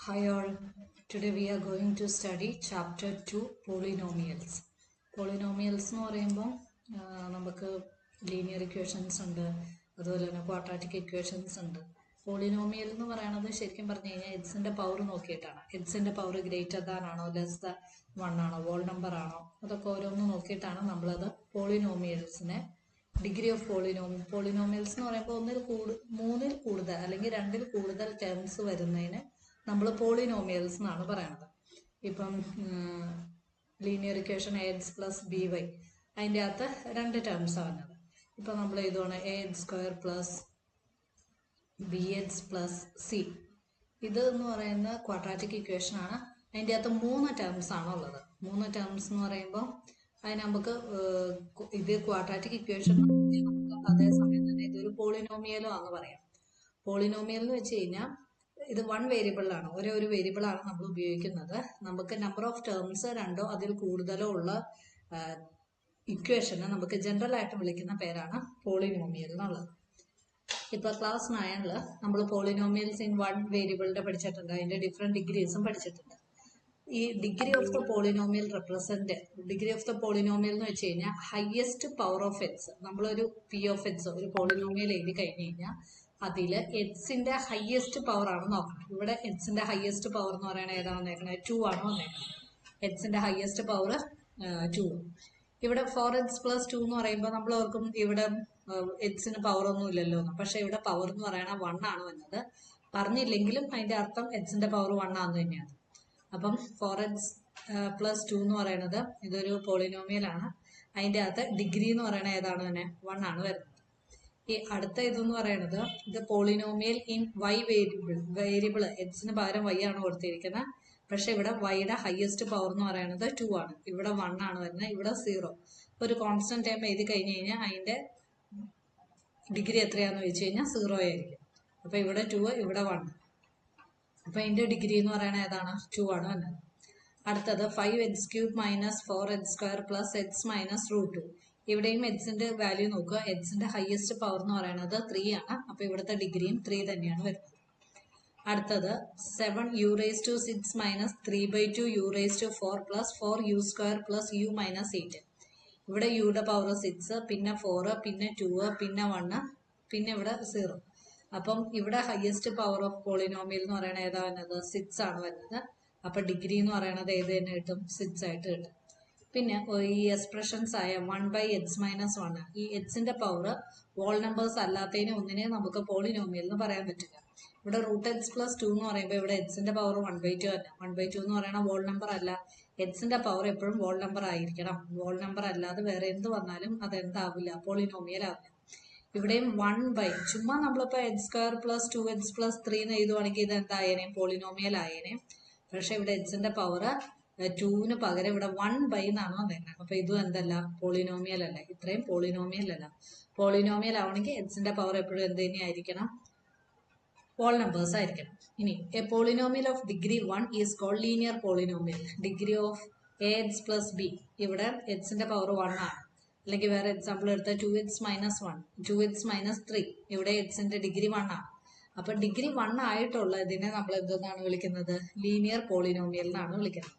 Hi all, today we are going to study chapter 2 polynomials. Polynomials എന്ന് പറയുമ്പോൾ നമുക്ക് linear equations ഉണ്ട്, അതുപോലെ തന്നെ ക്വാഡ്രാറ്റിക് ഇക്വേഷൻസ് ഉണ്ട്. പോളിനോമിയൽ എന്ന് പറയുന്നത് ശരിക്കും പറഞ്ഞു കഴിഞ്ഞാൽ എക്സിന്റെ പവർ നോക്കിയിട്ടാണ്. എക്സിന്റെ പവർ ഗ്രേറ്റർ ദാൻ ആണോ, ലെസ് ദാൻ 1 ആണോ, വോൾ നമ്പർ ആണോ, അതൊക്കെ ഓരോന്ന് നോക്കിയിട്ടാണ് നമ്മളത് പോളിനോമിയൽസിനെ ഡിഗ്രി ഓഫ് പോളിനോമിയൽസ് എന്ന് പറയുമ്പോൾ മൂന്നിൽ കൂടുതൽ അല്ലെങ്കിൽ രണ്ടിൽ കൂടുതൽ ടേംസ് വരുന്നതിന് നമ്മൾ പോളിനോമിയൽസ് എന്നാണ് പറയുന്നത്. ഇപ്പം linear equation a X plus b y, അതിൻ്റെ അകത്ത് രണ്ട് ടേംസാണ് വന്നത്. ഇപ്പം നമ്മൾ ഇതാണ് a x square plus b x plus c. ഇത് എന്ന് പറയുന്ന ക്വാഡ്രാറ്റിക് ഇക്വേഷൻ ആണ്. അതിൻ്റെ അകത്ത് 3 ടേംസ് ആണ് ഉള്ളത്. 3 ടേംസ് എന്ന് പറയുമ്പോൾ അതിന് നമുക്ക് ഇത് ക്വാഡ്രാറ്റിക് ഇക്വേഷൻ നമുക്ക് അതേസമയം തന്നെ ഇതൊരു പോളിനോമിയലും ആണെന്ന് പറയാം. പോളിനോമിയൽ എന്ന് വെച്ച് കഴിഞ്ഞാൽ ഇത് 1 വേരിയബിളാണ്, ഒരു വേരിയബിളാണ് നമ്മൾ ഉപയോഗിക്കുന്നത്. നമുക്ക് നമ്പർ ഓഫ് ടേംസ് 2 അതിൽ കൂടുതലോ ഉള്ള ഇക്വേഷന് നമുക്ക് ജനറൽ ആയിട്ട് വിളിക്കുന്ന പേരാണ് പോളിനോമിയൽ എന്നുള്ളത്. ഇപ്പൊ ക്ലാസ് 9 നമ്മൾ പോളിനോമിയൽസ് ഇൻ 1 വേരിയബിളിന്റെ പഠിച്ചിട്ടുണ്ട്, അതിന്റെ ഡിഫറെന്റ് ഡിഗ്രീസും പഠിച്ചിട്ടുണ്ട്. ഈ degree of the polynomial degree of the polynomial എന്ന് വെച്ച് കഴിഞ്ഞാൽ ഹയസ്റ്റ് പവർ ഓഫ് എക്സ്. നമ്മളൊരു പി ഓഫ് എക്സ് ഒരു പോളിനോമിയൽ എഴുതി കഴിഞ്ഞ് കഴിഞ്ഞാൽ അതിൽ എക്സിന്റെ ഹയസ്റ്റ് പവർ ആണ് നോക്കണം. ഇവിടെ എക്സിന്റെ ഹയസ്റ്റ് പവർ എന്ന് പറയുന്നത് ഏതാണ് വന്നേക്കണത്? 2 ആണ് വന്നേക്കുന്നത്. എക്സിന്റെ ഹയസ്റ്റ് പവർ 2. ഇവിടെ 4x+2 എന്ന് പറയുമ്പോൾ നമ്മൾ ഓർക്കും ഇവിടെ എക്സിന് പവർ ഒന്നും ഇല്ലല്ലോ എന്ന്. പക്ഷെ ഇവിടെ പവർ എന്ന് പറയുന്നത് 1 ആണ് വന്നത്. പറഞ്ഞില്ലെങ്കിലും അതിന്റെ അർത്ഥം എക്സിന്റെ പവർ 1 ആണെന്ന് തന്നെയാണ്. അപ്പം 4x+2 എന്ന് പറയുന്നത് ഇതൊരു പോളിനോമിയൽ ആണ്. അതിന്റെ അകത്ത് ഡിഗ്രി എന്ന് പറയുന്നത് ഏതാണ് തന്നെ? 1 ആണ് വരുന്നത്. ഈ അടുത്ത ഇതെന്ന് പറയുന്നത് ഇത് പോളിനോമിയൽ ഇൻ y വേരിയബിൾ എക്സിന് പകരം y ആണ് കൊടുത്തിരിക്കുന്നത്. പക്ഷെ ഇവിടെ വൈയുടെ ഹയസ്റ്റ് പവർ എന്ന് പറയുന്നത് 2 ആണ്. ഇവിടെ 1 ആണ് വരുന്നത്, ഇവിടെ 0. ഒരു കോൺസ്റ്റന്റ് ടൈം എഴുതി കഴിഞ്ഞ് കഴിഞ്ഞാൽ അതിന്റെ ഡിഗ്രി എത്രയാന്ന് വെച്ച് കഴിഞ്ഞാൽ 0 ആയിരിക്കും. അപ്പൊ ഇവിടെ 2, ഇവിടെ 1. അപ്പൊ അതിന്റെ ഡിഗ്രി എന്ന് പറയുന്നത് ഏതാണ്? 2 ആണ് വന്നത്. അടുത്തത് 5x³ - 4x² + x - √2. ഇവിടെയും എക്സിന്റെ വാല്യൂ നോക്കുക. എക്സിന്റെ ഹയസ്റ്റ് പവർ എന്ന് പറയുന്നത് 3 ആണ്. അപ്പൊ ഇവിടുത്തെ ഡിഗ്രിയും 3 തന്നെയാണ് വരുന്നത്. അടുത്തത് 7u⁻6 - 3/2 u⁴ + 4u² + u - 8. ഇവിടെ യുടെ പവർ 6, പിന്നെ 4, പിന്നെ 2, പിന്നെ 1, പിന്നെ ഇവിടെ 0. അപ്പം ഇവിടെ ഹയസ്റ്റ് പവർ ഓഫ് പോളിനോമിയൽ എന്ന് പറയുന്നത് ഏതാ വരുന്നത്? 6 ആണ് വരുന്നത്. അപ്പൊ ഡിഗ്രി എന്ന് പറയുന്നത് ഏത് തന്നെ കിട്ടും? 6 ആയിട്ട് കിട്ടും. പിന്നെ ഈ എക്സ്പ്രഷൻസ് ആയ 1/x - 1, ഈ എക്സിന്റെ പവർ വോൾ നമ്പേഴ്സ് അല്ലാത്തതിന് ഒന്നിനെ നമുക്ക് പോളിനോമിയൽ എന്ന് പറയാൻ പറ്റില്ല. ഇവിടെ √x+2 എന്ന് പറയുമ്പോൾ ഇവിടെ എക്സിന്റെ പവർ 1/2 തന്നെ. 1/2 എന്ന് പറയുന്ന വോൾ നമ്പർ അല്ല. എക്സിന്റെ പവർ എപ്പോഴും വോൾ നമ്പർ ആയിരിക്കണം. വോൾ നമ്പർ അല്ലാതെ വേറെ എന്ത് വന്നാലും അതെന്താവില്ല? പോളിനോമിയൽ ആവില്ല. ഇവിടെയും 1/, ചുമ്മാ നമ്മളിപ്പോ x² + 2x + 3 എന്ന് എഴുതുവാണെങ്കിൽ ഇത് എന്തായേനെ? പോളിനോമിയൽ ആയേനെ. പക്ഷെ ഇവിടെ എക്സിന്റെ പവർ 2ന് പകരം ഇവിടെ 1/, എന്നാണ് വന്നേക്കുന്നത്. അപ്പൊ ഇതും എന്തല്ല? പോളിനോമിയൽ അല്ല. ഇത്രയും പോളിനോമിയൽ അല്ല. പോളിനോമിയൽ ആവണമെങ്കിൽ എക്സിന്റെ പവർ എപ്പോഴും എന്ത് തന്നെയായിരിക്കണം? വോൾ നമ്പേഴ്സ് ആയിരിക്കണം. ഇനി a polynomial of degree 1 is called linear polynomial. Degree of ax + b, ഇവിടെ എക്സിന്റെ പവർ 1 ആണ്. അല്ലെങ്കിൽ വേറെ എക്സാമ്പിൾ എടുത്ത 2x - 1, 2x - 3, ഇവിടെ എക്സിന്റെ ഡിഗ്രി 1 ആണ്. അപ്പൊ ഡിഗ്രി 1 ആയിട്ടുള്ള ഇതിനെ നമ്മൾ എന്തെന്നാണ് വിളിക്കുന്നത്? ലീനിയർ പോളിനോമിയൽ എന്നാണ് വിളിക്കുന്നത്.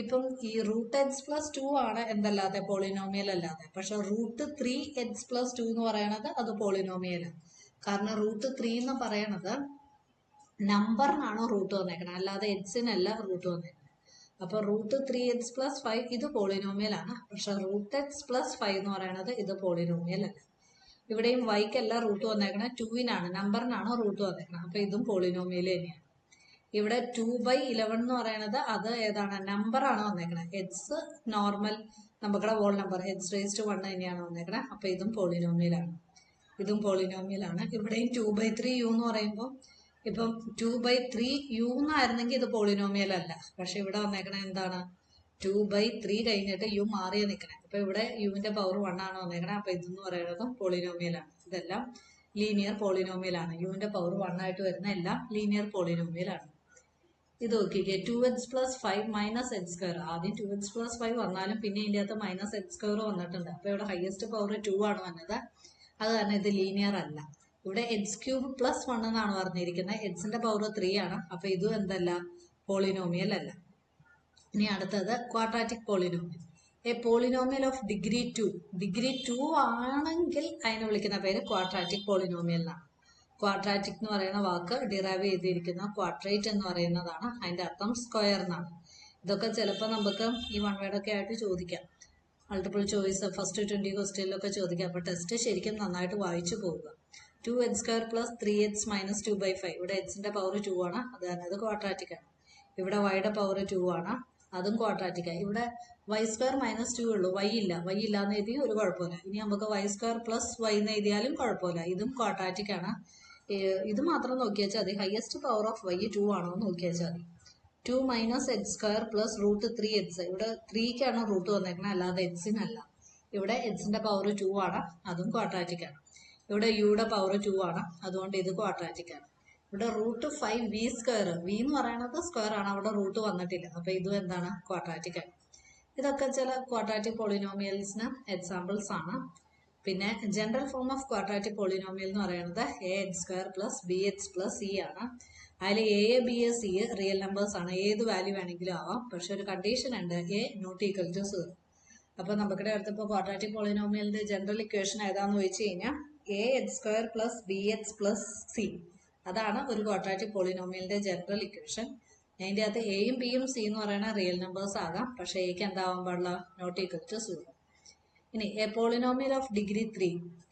ഇപ്പം ഈ √x+2 ആണ് എന്തല്ലാതെ? പോളിനോമിയൽ അല്ലാതെ. പക്ഷെ √3x+2 എന്ന് പറയണത് അത് പോളിനോമിയലാണ്. കാരണം √3 എന്ന് പറയണത് നമ്പറിനാണ് റൂട്ട് വന്നേക്കണം, അല്ലാതെ എക്സിനല്ല റൂട്ട് വന്നേക്കണം. അപ്പൊ √3x+5 ഇത് പോളിനോമിയൽ ആണ്. പക്ഷെ √x+5 എന്ന് പറയുന്നത് ഇത് പോളിനോമിയൽ അല്ല. ഇവിടെയും വൈക്കല്ല റൂട്ട് വന്നേക്കണം, 2-നാണ്, നമ്പറിനാണ് റൂട്ട് വന്നേക്കണം. അപ്പൊ ഇതും പോളിനോമിയൽ തന്നെയാണ്. ഇവിടെ 2/11 എന്ന് പറയുന്നത് അത് ഏതാണ്? നമ്പർ ആണ് വന്നേക്കണത്. എക്സ് നോർമൽ നമ്മുടെ വോൾ നമ്പർ x⁻1 തന്നെയാണ് വന്നേക്കണത്. അപ്പൊ ഇതും പോളിനോമിയലാണ്. ഇതും പോളിനോമിയലാണ്. ഇവിടെയും 2/3u എന്ന് പറയുമ്പോൾ ഇപ്പം 2/3u എന്നായിരുന്നെങ്കിൽ ഇത് പോളിനോമിയൽ അല്ല. പക്ഷെ ഇവിടെ വന്നേക്കണ എന്താണ്? 2/3 കഴിഞ്ഞിട്ട് u മാറിയ നിൽക്കണേ. അപ്പൊ ഇവിടെ യുവിന്റെ പവർ 1 ആണ് വന്നേക്കണേ. അപ്പൊ ഇതെന്ന് പറയുന്നതും പോളിനോമിയലാണ്. ഇതെല്ലാം ലീനിയർ പോളിനോമിയലാണ്. യുവിന്റെ പവർ 1 ആയിട്ട് വരുന്ന എല്ലാം ലീനിയർ പോളിനോമിയലാണ്. ഇത് നോക്കിക്കേ, 2x+5 - x². ആദ്യം 2x+5 വന്നാലും പിന്നെ ഇതിന്റെ അകത്ത് -x² വന്നിട്ടുണ്ട്. അപ്പൊ ഇവിടെ ഹയസ്റ്റ് പവർ 2 ആണ് വന്നത്. അത് കാരണം ഇത് ലീനിയർ അല്ല. ഇവിടെ എച്ച് ക്യൂബ് പ്ലസ് 1 എന്നാണ് പറഞ്ഞിരിക്കുന്നത്. എച്ചിന്റെ പവർ 3 ആണ്. അപ്പൊ ഇതും എന്തല്ല, പോളിനോമിയൽ അല്ല. ഇനി അടുത്തത് quadratic polynomial. A polynomial of degree 2. Degree 2 ആണെങ്കിൽ അതിനെ വിളിക്കുന്ന പേര് ക്വാഡ്രാറ്റിക് പോളിനോമിയൽ എന്നാണ്. ക്വാഡ്രാറ്റിക് എന്ന് പറയുന്ന വാക്ക് ഡിറൈവ് ചെയ്തിരിക്കുന്ന ക്വാഡ്രേറ്റ് എന്ന് പറയുന്നതാണ്. അതിന്റെ അർത്ഥം സ്ക്വയർ എന്നാണ്. ഇതൊക്കെ ചിലപ്പോൾ നമുക്ക് ഈ വൺ വേർഡ് ഒക്കെ ആയിട്ട് ചോദിക്കാം. മൾട്ടിപ്പിൾ ചോയ്സ് ഫസ്റ്റ് 20 ക്വസ്റ്റ്യനിലൊക്കെ ചോദിക്കാം. അപ്പൊ ടെസ്റ്റ് ശരിക്കും നന്നായിട്ട് വായിച്ചു പോവുക. 2h² + 3h - 2/5. ഇവിടെ എച്ചിന്റെ പവർ 2 ആണ്, അത് ക്വാഡ്രാറ്റിക് ആണ്. ഇവിടെ വൈയുടെ പവർ 2 ആണ്, അതും ക്വാഡ്രാറ്റിക് ആണ്. ഇവിടെ y² - 2 ഉള്ളൂ, y ഇല്ല. y ഇല്ലാന്ന് എഴുതി ഒരു കുഴപ്പമില്ല. ഇനി നമുക്ക് y² + y എന്ന് എഴുതിയാലും കുഴപ്പമില്ല, ഇതും ക്വാഡ്രാറ്റിക് ആണ്. ഇത് മാത്രം നോക്കി വെച്ചാൽ മതി. ഹയസ്റ്റ് പവർ ഓഫ് y 2 ആണോ എന്ന് നോക്കി വെച്ചാൽ മതി. 2 - h² + √3h. ഇവിടെ 3ക്കാണ് റൂട്ട് വന്നേക്കുന്നത്, അല്ലാതെ എച്ചിനല്ല. ഇവിടെ എച്ചിന്റെ പവർ 2 ആണ്, അതും ക്വാഡ്രാറ്റിക് ആണ്. ഇവിടെ യുടെ പവർ 2 ആണ്, അതുകൊണ്ട് ഇത് ക്വാഡ്രാറ്റിക് ആണ്. ഇവിടെ √5v², v എന്ന് പറയുന്നത് സ്ക്വയർ ആണ്, അവിടെ റൂട്ട് വന്നിട്ടില്ല. അപ്പൊ ഇതും എന്താണ്, ക്വാഡ്രാറ്റിക് ആണ്. ഇതൊക്കെ ചില ക്വാഡ്രാറ്റിക് പോളിനോമിയൽസിന് എക്സാമ്പിൾസ് ആണ്. പിന്നെ general form of quadratic polynomial എന്ന് പറയുന്നത് ax² + bx + c ആണ്. അതിൽ a, b, c real numbers ആണ്. ഏത് വാല്യൂ വേണമെങ്കിലും ആവാം. പക്ഷെ ഒരു കണ്ടീഷൻ ഉണ്ട്, a ≠ 0. അപ്പൊ നമുക്കിടെ അടുത്തപ്പോ ക്വാഡ്രാറ്റിക് പോളിനോമിയലിന്റെ ജനറൽ ഇക്വേഷൻ ഏതാന്ന് ചോദിച്ചു കഴിഞ്ഞാൽ ax² + bx + c. അതാണ് ഒരു ക്വാഡ്രാറ്റിക് പോളിനോമിയലിന്റെ ജനറൽ ഇക്വേഷൻ. അതിന്റെ അകത്ത് എയും ബിയും സി എന്ന് പറയുന്ന റിയൽ നമ്പേഴ്സ് ആകാം. പക്ഷെ എക്ക് എന്താവാൻ പാടില്ല, ≠ 0. ഇനി a polynomial of degree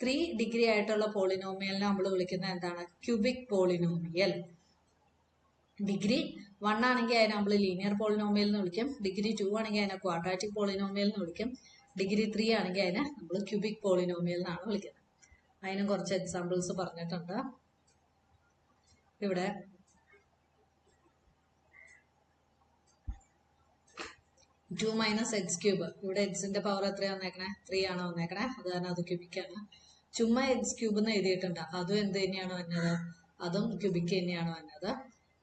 3 degree ആയിട്ടുള്ള പോളിനോമിയലിനെ നമ്മൾ വിളിക്കുന്നത് എന്താണ്, ക്യൂബിക് പോളിനോമിയൽ. ഡിഗ്രി 1 ആണെങ്കിൽ അതിനെ നമ്മൾ ലീനിയർ പോളിനോമിയൽ എന്ന് വിളിക്കും. ഡിഗ്രി 2 ആണെങ്കിൽ അതിനെ ക്വാഡ്രാറ്റിക് പോളിനോമിയൽ എന്ന് വിളിക്കും. ഡിഗ്രി 3 ആണെങ്കിൽ അതിനെ നമ്മൾ ക്യൂബിക് പോളിനോമിയൽ എന്നാണ് വിളിക്കുന്നത്. അതിനും കുറച്ച് എക്സാമ്പിൾസ് പറഞ്ഞിട്ടുണ്ട്. ഇവിടെ 2 - h³. ഇവിടെ എക്സിന്റെ പവർ എത്രയാണ് വന്നേക്കണേ, 3 ആണ് വന്നേക്കണേ, അത് തന്നെ അത് ക്യൂബിക് ആണ്. ചുമ്മാ h³ എന്ന് എഴുതിയിട്ടുണ്ട്, അതും എന്ത് തന്നെയാണ് വന്നത്, അതും ക്യൂബിക് തന്നെയാണ് വന്നത്.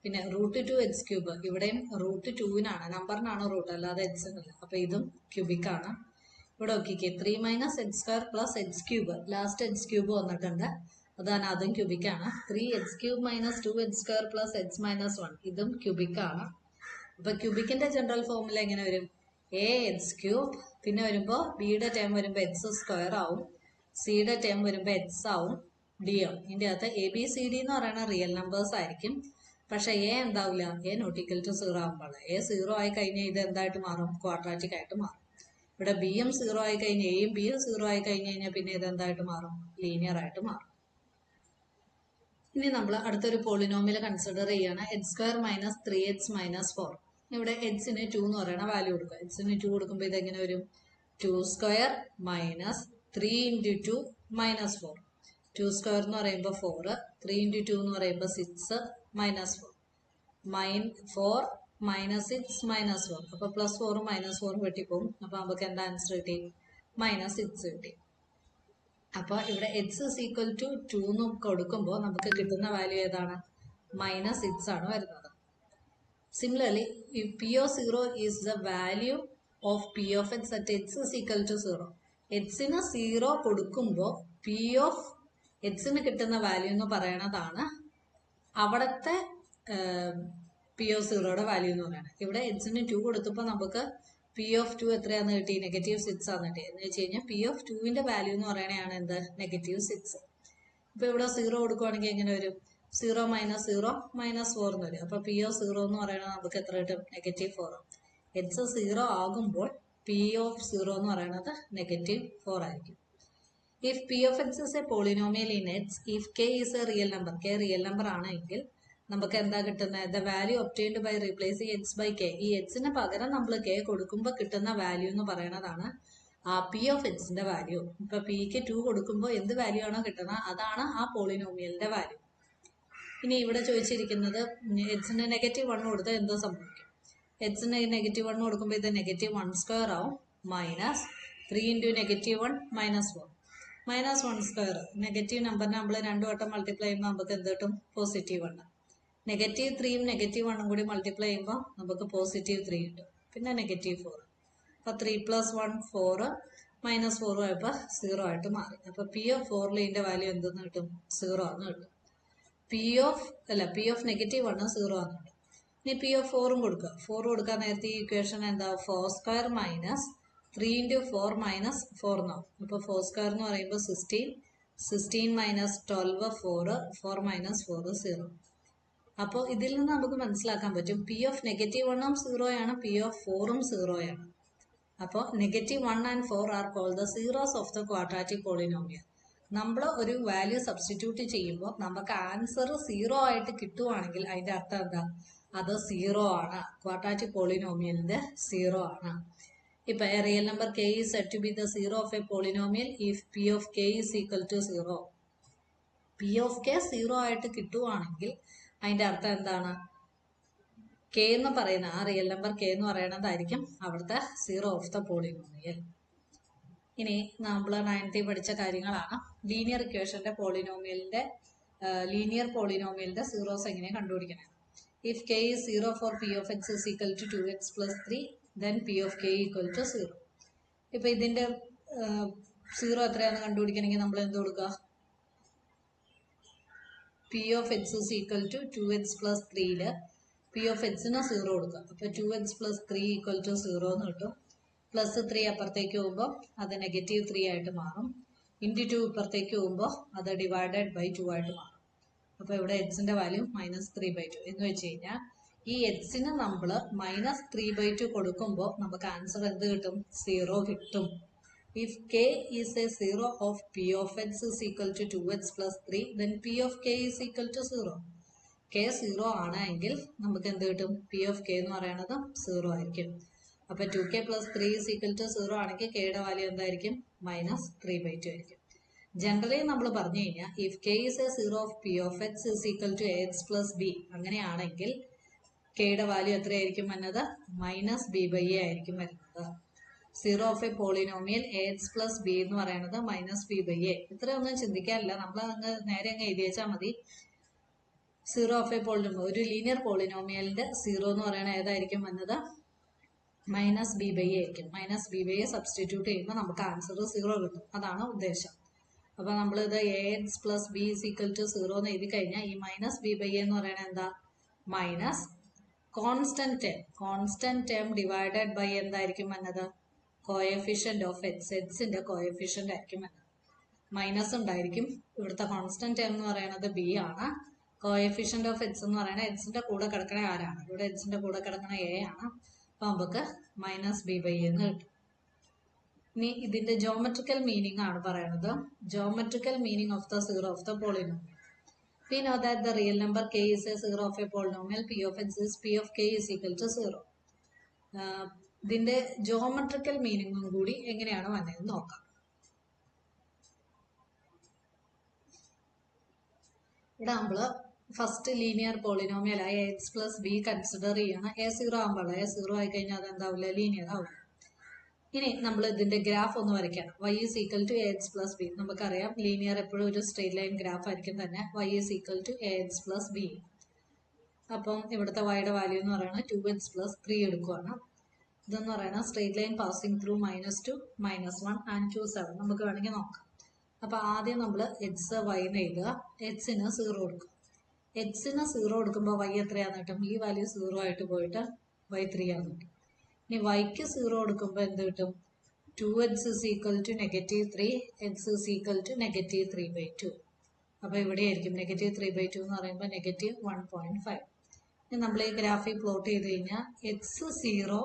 പിന്നെ √2h³, ഇവിടെയും √2-നാണ്, നമ്പറിനാണ് റൂട്ട്, അല്ലാതെ എക്സിനല്ല. അപ്പൊ ഇതും ക്യൂബിക് ആണ്. ഇവിടെ നോക്കിക്കേ, 3 - h² + h³, ലാസ്റ്റ് h³ വന്നിട്ടുണ്ട്, അതാണ് അതും ക്യൂബിക് ആണ്. 3h³ - 2h² + h - 1, ഇതും ക്യൂബിക് ആണ്. അപ്പൊ ക്യൂബിക്കിന്റെ ജനറൽ ഫോമിൽ എങ്ങനെ വരും, ax³, പിന്നെ വരുമ്പോ ബിയുടെ ടേം വരുമ്പോ x² ആവും, സിയുടെ ടേം വരുമ്പോ x ആവും, d ആവും. ഇതിന്റെ അകത്ത് ABCD എന്ന് പറയുന്ന റിയൽ നമ്പേഴ്സ് ആയിരിക്കും. പക്ഷെ എ എന്താവില്ല, a ≠ 0 ആകുമ്പോൾ a 0 ആയി കഴിഞ്ഞാൽ ഇത് എന്തായിട്ട് മാറും, ക്വാഡ്രാറ്റിക് ആയിട്ട് മാറും. ഇവിടെ ബിയും 0 ആയി കഴിഞ്ഞാൽ, എയും ബിയും 0 ആയി കഴിഞ്ഞ് കഴിഞ്ഞാൽ പിന്നെ ഇത് എന്തായിട്ട് മാറും, ലീനിയർ ആയിട്ട് മാറും. ഇനി നമ്മൾ അടുത്തൊരു പോളിനോമിയൽ കൺസിഡർ ചെയ്യാണ്, h² - 3h - 4. ഇവിടെ എച്ചിന് 2 എന്ന് പറയുന്ന വാല്യൂ കൊടുക്കുക. എച്ചിന് 2 കൊടുക്കുമ്പോൾ ഇതെങ്ങനെ വരും, 2² - 3 × 2 - 4. 2² എന്ന് പറയുമ്പോൾ 4, 3 × 2 എന്ന് പറയുമ്പോൾ 6 - 4, 4 - 6 - 4. അപ്പൊ +4 -4 വെട്ടിപ്പോകും. അപ്പൊ നമുക്ക് എന്താ ആൻസർ കിട്ടി, -6 കിട്ടി. അപ്പൊ ഇവിടെ h = 2 എന്ന് കൊടുക്കുമ്പോൾ നമുക്ക് കിട്ടുന്ന വാല്യൂ ഏതാണ്, -6 ആണ് വരുന്നത്. Similarly, if p of 0 is the value of p of x at x = 0. xന് 0 കൊടുക്കുമ്പോൾ p of xന് കിട്ടുന്ന വാല്യൂ എന്ന് പറയണതാണ് അവിടുത്തെ p of 0യുടെ വാല്യൂ എന്ന് പറയുന്നത്. ഇവിടെ xന് 2 കൊടുത്തപ്പോൾ നമുക്ക് p of 2 എത്രയാന്ന് കിട്ടി, -6 ആണ് കിട്ടി. എന്ന് വെച്ച് കഴിഞ്ഞാൽ p of 2ന്റെ വാല്യൂ എന്ന് പറയണതാണ് എന്ത്, -6. ഇപ്പൊ ഇവിടെ 0 കൊടുക്കുവാണെങ്കിൽ എങ്ങനെ വരും, 0 - 0 -4 എന്ന് വരും. അപ്പൊ p of 0 എന്ന് പറയുന്നത് നമുക്ക് എത്ര കിട്ടും, -4. h 0 ആകുമ്പോൾ p of 0 എന്ന് പറയുന്നത് -4 ആയിരിക്കും. If p of x is a polynomial in x, if k is a real number, k real number ആണെങ്കിൽ നമുക്ക് എന്താ കിട്ടുന്നത്, the value obtained by replacing x by k. ഈ xന് പകരം നമ്മൾ k കൊടുക്കുമ്പോൾ കിട്ടുന്ന വാല്യൂ എന്ന് പറയുന്നതാണ് ആ p of xന്റെ വാല്യൂ. ഇപ്പൊ pക്ക് 2 കൊടുക്കുമ്പോൾ എന്ത് വാല്യൂ ആണോ കിട്ടുന്നത് അതാണ് ആ പോളിനോമിയലിന്റെ വാല്യൂ. ഇനി ഇവിടെ ചോദിച്ചിരിക്കുന്നത് എച്ചിന് -1 കൊടുത്താൽ എന്തോ സംഭവിക്കും. എച്ചിന് -1 കൊടുക്കുമ്പോൾ ഇത് -1² ആവും, -3 × -1 -1 -1². നെഗറ്റീവ് നമ്പറിനെ നമ്മൾ 2 വട്ടം മൾട്ടിപ്ലൈ ചെയ്യുമ്പോൾ നമുക്ക് എന്ത് കിട്ടും, +1. -3ഉം -1ഉം കൂടി മൾട്ടിപ്ലൈ ചെയ്യുമ്പോൾ നമുക്ക് +3 കിട്ടും, പിന്നെ -4. അപ്പൊ 3 + 1 4, -4 ആയപ്പോൾ 0 ആയിട്ട് മാറി. അപ്പോൾ പി ഓഫ് 4 ഇതിന്റെ വാല്യൂ എന്തെന്ന് കിട്ടും? 0 ആണ് കിട്ടും. പി ഓഫ് -1 0 ആണ് കിട്ടും. ഇനി പി ഓഫ് 4 കൊടുക്കുക. 4 കൊടുക്കാൻ നേരത്തെ ഈ ഇക്വേഷൻ എന്താ? 4² മൈനസ് 3 × 4 മൈനസ് 4 എന്നാവും. അപ്പോൾ 4² എന്ന് പറയുമ്പോൾ 16, 16 മൈനസ് 12 4, 4 മൈനസ് 4 0. അപ്പോൾ ഇതിൽ നിന്ന് നമുക്ക് മനസ്സിലാക്കാൻ പറ്റും പി ഓഫ് -1 0 ആണ്, പി ഓഫ് 4 0 ആണ്. അപ്പോൾ -1 and 4 are called the zeros of the quadratic polynomial. നമ്മൾ ഒരു വാല്യൂ സബ്സ്റ്റിറ്റ്യൂട്ട് ചെയ്യുമ്പോൾ നമുക്ക് ആൻസർ 0 ആയിട്ട് കിട്ടുവാണെങ്കിൽ അതിന്റെ അർത്ഥം എന്താ? അത് 0 ആണ്, ക്വാഡ്രാറ്റിക് പോളിനോമിയലിന്റെ 0 ആണ്. ഇപ്പൊ A real number k is said to be the zero of a polynomial if p of k is equal to 0. p of k 0 ആയിട്ട് കിട്ടുവാണെങ്കിൽ അതിന്റെ അർത്ഥം എന്താണ്? k എന്ന് പറയുന്ന ആ റിയൽ നമ്പർ k എന്ന് പറയുന്നതായിരിക്കും അവിടുത്തെ 0 ഓഫ് ദ പോളിനോമിയൽ. ഇനി നമ്മൾ 9th പഠിച്ച കാര്യങ്ങളാണ്. ലീനിയർ ഇക്വേഷന്റെ ലീനിയർ പോളിനോമിയലിന്റെ സീറോസ് എങ്ങനെ കണ്ടുപിടിക്കണം? If k is 0 for p of x is equal to 2x plus 3, then p of k equal to 0. ഇപ്പൊ ഇതിന്റെ 0 എത്രയാണെന്ന് കണ്ടുപിടിക്കണമെങ്കിൽ നമ്മൾ എന്ത് കൊടുക്കുക? p of x is equal to 2x plus 3 p of x ന് 0 കൊടുക്കുക. അപ്പൊ 2x plus 3 equal to 0 എന്ന് കിട്ടും. പ്ലസ് 3 അപ്പുറത്തേക്ക് പോകുമ്പോൾ അത് -3 ആയിട്ട് മാറും. ഇൻറ്റു 2 ഇപ്പുറത്തേക്ക് പോകുമ്പോൾ അത് ഡിവൈഡഡ് ബൈ 2 ആയിട്ട് മാറും. അപ്പൊ ഇവിടെ എക്സിന്റെ വാല്യൂ -3/2 എന്ന് വെച്ച് കഴിഞ്ഞാൽ ഈ എക്സിന് നമ്മൾ -3/2 കൊടുക്കുമ്പോൾ നമുക്ക് ആൻസർ എന്ത് കിട്ടും? 0 കിട്ടും. If k is a 0 of p of x is equal to 2x plus 3, then p of k is equal to 0. k 0 ആണെങ്കിൽ നമുക്ക് എന്ത് കിട്ടും? p of k എന്ന് പറയുന്നത് 0 ആയിരിക്കും. അപ്പൊ 2k plus 3 is equal to 0 ആണെങ്കിൽ k യുടെ വാല്യൂ എന്തായിരിക്കും? -3/2 ആയിരിക്കും. ജനറലി നമ്മൾ പറഞ്ഞു കഴിഞ്ഞാൽ if k is a 0 of p of x is equal to ax plus b, അങ്ങനെയാണെങ്കിൽ k യുടെ വാല്യൂ എത്രയായിരിക്കും വരുന്നത്? -b/a ആയിരിക്കും വരുന്നത്. 0 of a polynomial ax plus b എന്ന് പറയുന്നത് -b/a. ഇത്രയൊന്നും ചിന്തിക്കാനില്ല, നമ്മൾ നേരെ അങ്ങ് എഴുതി വെച്ചാൽ മതി. 0 of a പോളിനോമിയൽ, ഒരു ലീനിയർ പോളിനോമിയലിന്റെ 0 എന്ന് പറയുന്നത് ഏതായിരിക്കും വന്നത്? -b/a ആയിരിക്കും. -b/a സബ്സ്റ്റിറ്റ്യൂട്ട് ചെയ്യുമ്പോൾ നമുക്ക് ആൻസർ 0 കിട്ടും. അതാണ് ഉദ്ദേശം. അപ്പൊ നമ്മളിത് ax plus b is equal to 0 എന്ന് എഴുതി കഴിഞ്ഞാൽ ഈ -b/a എന്ന് പറയുന്നത് എന്താ? Minus constant term divided by എന്തായിരിക്കും വന്നത്? കോഎഫിഷ്യന്റ് ഓഫ് എക്സിന്റെ കോഎഫിഷ്യന്റ് ആയിരിക്കും വന്നത്. മൈനസ് ഉണ്ടായിരിക്കും. ഇവിടുത്തെ കോൺസ്റ്റന്റ് ടേം എന്ന് പറയുന്നത് b ആണ്. കോഎഫിഷ്യന്റ് ഓഫ് എക്സ് എന്ന് പറയുന്നത് എക്സിന്റെ കൂടെ കിടക്കണ ആരാണ്? ഇവിടെ എക്സിന്റെ കൂടെ കിടക്കണ a ആണ്. അപ്പൊ നമുക്ക് -b/a എന്ന് കിട്ടും. ഇനി ഇതിന്റെ ജോമെട്രിക്കൽ മീനിങ് ആണ് പറയുന്നത്. Geometrical meaning of the 0 of the polynomial. We know that the real number k is a 0 of a polynomial p of x is p of k is equal to 0. ഇതിന്റെ geometrical മീനിങ്ങും കൂടി എങ്ങനെയാണ് വന്നതെന്ന് നോക്കാം. ഇവിടെ നമ്മള് first linear polynomial ആയ X plus B consider ചെയ്യണം. a0 ആകുമ്പോൾ a0 ആയി കഴിഞ്ഞാൽ അതെന്താവില്ല? ലീനിയർ ആവില്ല. ഇനി നമ്മൾ ഇതിന്റെ ഗ്രാഫ് ഒന്ന് വരയ്ക്കണം. y is equal to ax plus b. നമുക്കറിയാം ലീനിയർ എപ്പോഴും ഒരു സ്ട്രെയിറ്റ് ലൈൻ ഗ്രാഫ് ആയിരിക്കും തന്നെ. y is equal to ax plus b. അപ്പം ഇവിടുത്തെ y-യുടെ വാല്യൂ എന്ന് പറയുന്നത് 2x plus 3 എടുക്കുകയാണ്. ഇതെന്ന് പറയുന്നത് straight line passing through -2, -1 and 2, 7. നമുക്ക് വേണമെങ്കിൽ നോക്കാം. അപ്പൊ ആദ്യം നമ്മൾ x y എന്ന് എഴുതുക. x-ന് 0 കൊടുക്കുക. x-ന് 0 കൊടുക്കുമ്പോൾ y എത്രയാന്ന് കിട്ടും? ഈ വാല്യൂ 0 ആയിട്ട് പോയിട്ട് y 3 ആന്ന് കിട്ടും. ഇനി y-ക്ക് 0 കൊടുക്കുമ്പോൾ എന്ത് കിട്ടും? 2x is equal to -3, x is equal to -3/2. അപ്പൊ ഇവിടെ ആയിരിക്കും -3/2 എന്ന് പറയുമ്പോൾ -1.5. ഇനി നമ്മൾ ഈ ഗ്രാഫിൽ പ്ലോട്ട് ചെയ്ത് കഴിഞ്ഞാൽ x0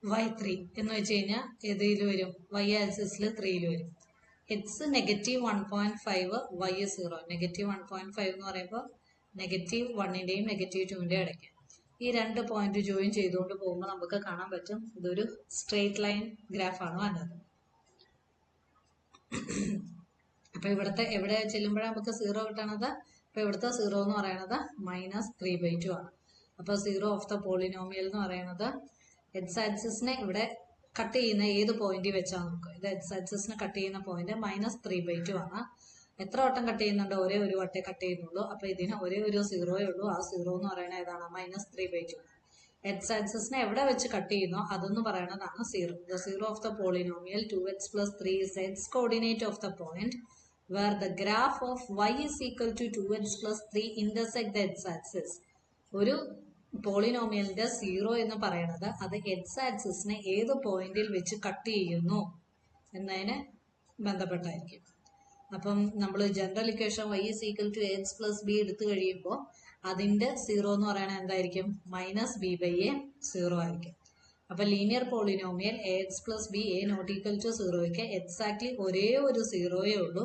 y3 എന്ന് വെച്ച് കഴിഞ്ഞാൽ ഏതിൽ വരും? y ആക്സിസിൽ 3 വരും. x -1.5, y 0. -1.5 എന്ന് പറയുമ്പോൾ -1ന്റെയും -2ന്റെയും ഇടയ്ക്ക് ഈ രണ്ട് പോയിന്റ് ജോയിൻ ചെയ്തുകൊണ്ട് പോകുമ്പോൾ നമുക്ക് കാണാൻ പറ്റും ഇതൊരു സ്ട്രെയിറ്റ് ലൈൻ ഗ്രാഫാണ് വന്നത്. അപ്പൊ ഇവിടുത്തെ എവിടെ ചെല്ലുമ്പോഴാണ് നമുക്ക് 0 കിട്ടണത്? അപ്പൊ ഇവിടുത്തെ 0 എന്ന് പറയുന്നത് -3/2 ആണ്. അപ്പൊ 0 ഓഫ് ദ പോളിനോമിയൽ എന്ന് പറയുന്നത് എക്സ് ആക്സിസിനെ ഇവിടെ കട്ട് ചെയ്യുന്ന ഏത് പോയിന്റ് വെച്ചാൽ നോക്കുക. ഇത് എക്സ് ആക്സിസിനെ കട്ട് ചെയ്യുന്ന പോയിന്റ് -3/2 ആണ്. എത്ര വട്ടം കട്ട് ചെയ്യുന്നുണ്ട്? ഒരേ ഒരു വട്ടേ കട്ട് ചെയ്യുന്നുള്ളൂ. അപ്പൊ ഇതിന് ഒരേ ഒരു 0 ഉള്ളൂ. ആ 0 എന്ന് പറയുന്നത് ഏതാണ്? -3/2. എക്സ് ആക്സിസിനെ എവിടെ വെച്ച് കട്ട് ചെയ്യുന്നോ അതൊന്ന് പറയണതാണ് zero. The zero of the polynomial 2x plus 3 is the x coordinate of the point where the graph of y is equal to 2x plus 3 intersect the x axis. ഒരു പോളിനോമിയലിന്റെ zero എന്ന് പറയുന്നത് അത് X ആക്സിസിനെ ഏത് പോയിന്റിൽ വെച്ച് cut ചെയ്യുന്നു എന്നതിന് ബന്ധപ്പെട്ടായിരിക്കും. അപ്പം നമ്മൾ general equation y is equal to ax plus b എടുത്തു കഴിയുമ്പോൾ അതിന്റെ സീറോ എന്ന് പറയുന്നത് എന്തായിരിക്കും? Minus B by A zero ആയിരിക്കും. അപ്പൊ linear polynomial A X plus B A not equal to സീറോയ്ക്ക് എക്സാക്ട്ലി ഒരേ ഒരു സീറോയേ ഉള്ളൂ.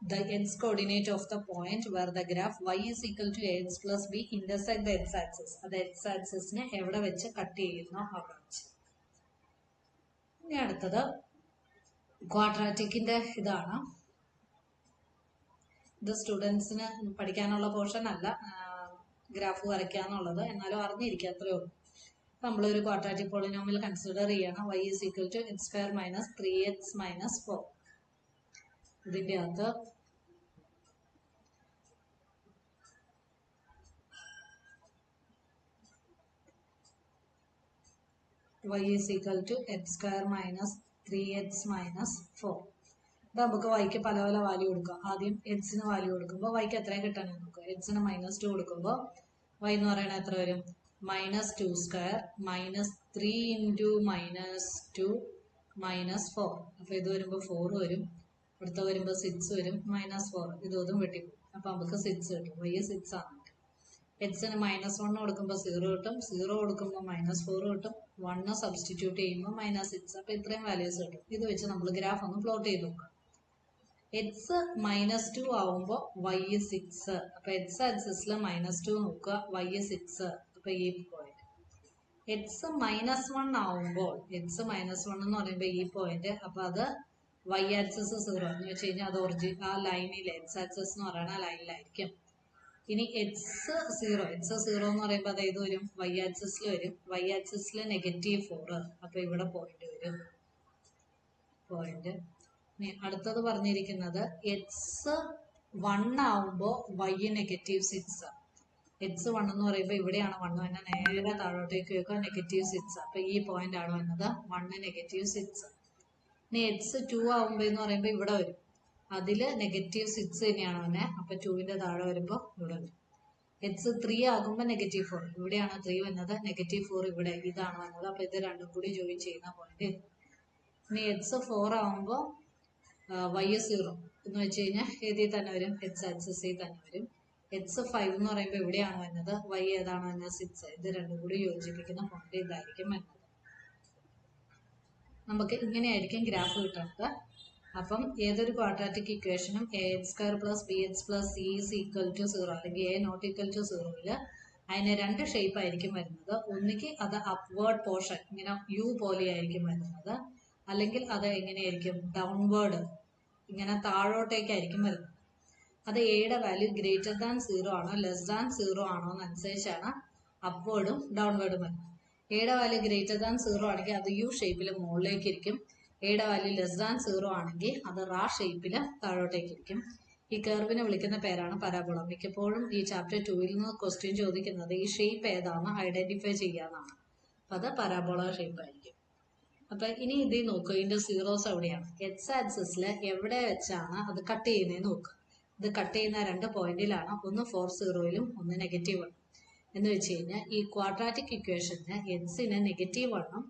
The X coordinate of the point where the graph y is equal to ax plus b intersect the x axis. അത് X ആക്സിസിനെ എവിടെ വെച്ച് cut ചെയ്യുന്നോ അവിടെ വെച്ച്. ഇനി അടുത്തത് ക്വാഡ്രാറ്റിക്കിന്റെ ഇതാണ്. ഇത് സ്റ്റുഡൻസിന് പഠിക്കാനുള്ള പോർഷൻ അല്ല, ഗ്രാഫ് വരയ്ക്കാന്നുള്ളത്, എന്നാലും അറിഞ്ഞിരിക്കുക അത്രേ ഉള്ളൂ. നമ്മളൊരു ക്വാഡ്രാറ്റിക് പോളിനോമിയൽ കൺസിഡർ ചെയ്യണം. y is equal to x square minus 3x minus 4. ഇതിന്റെ അകത്ത് y is equal to x square minus 3x minus 4. ഇത് നമുക്ക് വൈക്ക് പല പല വാല്യൂ കൊടുക്കാം. ആദ്യം എക്സിന് വാല്യൂ കൊടുക്കുമ്പോൾ വൈക്ക് എത്രയും കിട്ടണം നോക്കുക. എക്സിന് -2 കൊടുക്കുമ്പോൾ y എന്ന് പറയുന്നത് എത്ര വരും? -2 സ്ക്വയർ മൈനസ് 3 ഇൻറ്റു -2 -4. അപ്പൊ ഇത് വരുമ്പോൾ 4 വരും, അടുത്ത വരുമ്പോൾ 6 വരും, -4 ഇതും വെട്ടിപ്പോകും. അപ്പൊ നമുക്ക് 6 കിട്ടും. y 6 ആണ്. എക്സിന് -1 കൊടുക്കുമ്പോൾ 0 കിട്ടും, 0 കൊടുക്കുമ്പോൾ -4 കിട്ടും, 1 സബ്സ്റ്റിറ്റ്യൂട്ട് ചെയ്യുമ്പോൾ -6. അപ്പൊ ഇത്രയും വാല്യൂസ് കിട്ടും. ഇത് വെച്ച് നമ്മൾ ഗ്രാഫ് ഒന്ന് പ്ലോട്ട് ചെയ്ത് നോക്കാം. എക്സ് -2 ആവുമ്പോൾ y 6. അപ്പൊ എക്സ് ആക്സിസിൽ -2 നോക്കുക, y 6. അപ്പൊ ഈ പോയിന്റ്. എക്സ് -1 ആവുമ്പോൾ എക്സ് -1 എന്ന് പറയുമ്പോൾ ഈ പോയിന്റ്. അപ്പൊ അത് y ആക്സിസ് 0 എന്ന് വെച്ച് കഴിഞ്ഞാൽ അത് ആ ലൈനിൽ എക്സ് ആക്സിസ് എന്ന് പറയുന്ന ആ ലൈനിലായിരിക്കും. ഇനി എക്സ് 0 എന്ന് പറയുമ്പോൾ അത് ഏത് വരും? y ആക്സിസിൽ വരും. y ആക്സിസിൽ -4. അപ്പൊ ഇവിടെ പോയിന്റ് വരും. പോയിന്റ്. അടുത്തത് പറഞ്ഞിരിക്കുന്നത് എക്സ് 1 ആവുമ്പോൾ y -6. എക്സ് 1 എന്ന് പറയുമ്പോൾ ഇവിടെയാണ് 1 തന്നെ, നേരെ താഴോട്ടേക്ക് വെക്കുക, -6. അപ്പൊ ഈ പോയിന്റ് ആണ് വന്നത് 1 -6. ഇനി എക്സ് 2 ആവുമ്പോൾ എന്ന് പറയുമ്പോൾ ഇവിടെ വരും, അതില് -6 തന്നെയാണ് തന്നെ. അപ്പൊ 2ന്റെ താഴെ വരുമ്പോൾ ഇവിടെ വരും. എക്സ് 3 ആകുമ്പോൾ -4, ഇവിടെയാണ് 3 വന്നത്, -4 ഇവിടെ ഇതാണ് വന്നത്. അപ്പൊ ഇത് രണ്ടും കൂടി ജോയിൻ ചെയ്യുന്ന പോയിന്റ്. ഇനി എക്സ് 4 ആവുമ്പോൾ y 0 എന്ന് വെച്ച് കഴിഞ്ഞാൽ ഏതിൽ തന്നെ വരും? എക്സ് ആക്സിസിൽ തന്നെ വരും. എക്സ് 5 എന്ന് പറയുമ്പോൾ ഇവിടെയാണ് വന്നത്, y ഏതാണ് വന്നത്? 6. ഇത് രണ്ടും കൂടി യോജിപ്പിക്കുന്ന പോയിന്റ് ഇതായിരിക്കും വന്നത്. നമുക്ക് ഇങ്ങനെയായിരിക്കും ഗ്രാഫ് കിട്ടുന്നത്. അപ്പം ഏതൊരു ക്വാഡ്രാറ്റിക് ഇക്വേഷനും ax² + bx + c is equal to 0 അല്ലെങ്കിൽ a not equal to 0 അതിന് രണ്ട് ഷേപ്പ് ആയിരിക്കും വരുന്നത്. ഒന്നുകിൽ അത് അപ്വേർഡ് പോർഷൻ ഇങ്ങനെ യു പോലെയായിരിക്കും വരുന്നത്, അല്ലെങ്കിൽ അത് എങ്ങനെയായിരിക്കും? ഡൗൺവേർഡ് ഇങ്ങനെ താഴോട്ടേക്കായിരിക്കും വരുന്നത്. അത് എയുടെ വാല്യൂ ഗ്രേറ്റർ ദാൻ 0 ആണോ ലെസ് ദാൻ 0 ആണോ എന്നനുസരിച്ചാണ് അപ്വേർഡും ഡൗൺവേർഡും വരുന്നത്. എയുടെ വാല്യൂ ഗ്രേറ്റർ ദാൻ 0 ആണെങ്കിൽ അത് യു ഷേപ്പിൽ മുകളിലേക്ക് ഇരിക്കും. എയുടെ വാല്യൂ ലെസ് ദാൻ 0 ആണെങ്കിൽ അത് റാ ഷേപ്പിൽ താഴോട്ടേക്ക് ഇരിക്കും. ഈ കർവിനെ വിളിക്കുന്ന പേരാണ് പരാബോള. മിക്കപ്പോഴും ഈ ചാപ്റ്റർ 2 നിന്ന് ക്വസ്റ്റ്യൻ ചോദിക്കുന്നത് ഈ ഷേപ്പ് ഏതാണെന്ന് ഐഡന്റിഫൈ ചെയ്യാനാണ്. അപ്പൊ അത് പരാബോള ഷേപ്പ് ആയിരിക്കും. അപ്പൊ ഇനി ഇതിൽ നോക്കുക, ഇതിന്റെ സീറോസ് എവിടെയാണ്? എക്സ് ആക്സിസിൽ എവിടെ വെച്ചാണ് അത് കട്ട് ചെയ്യുന്നതെന്ന് നോക്കുക. ഇത് കട്ട് ചെയ്യുന്ന രണ്ട് പോയിന്റിലാണ്, ഒന്ന് 4 ഒന്ന് -1 എന്ന് വെച്ച് കഴിഞ്ഞാൽ ഈ ക്വാഡ്രാറ്റിക് ഇക്വേഷന് എക്സിന് -1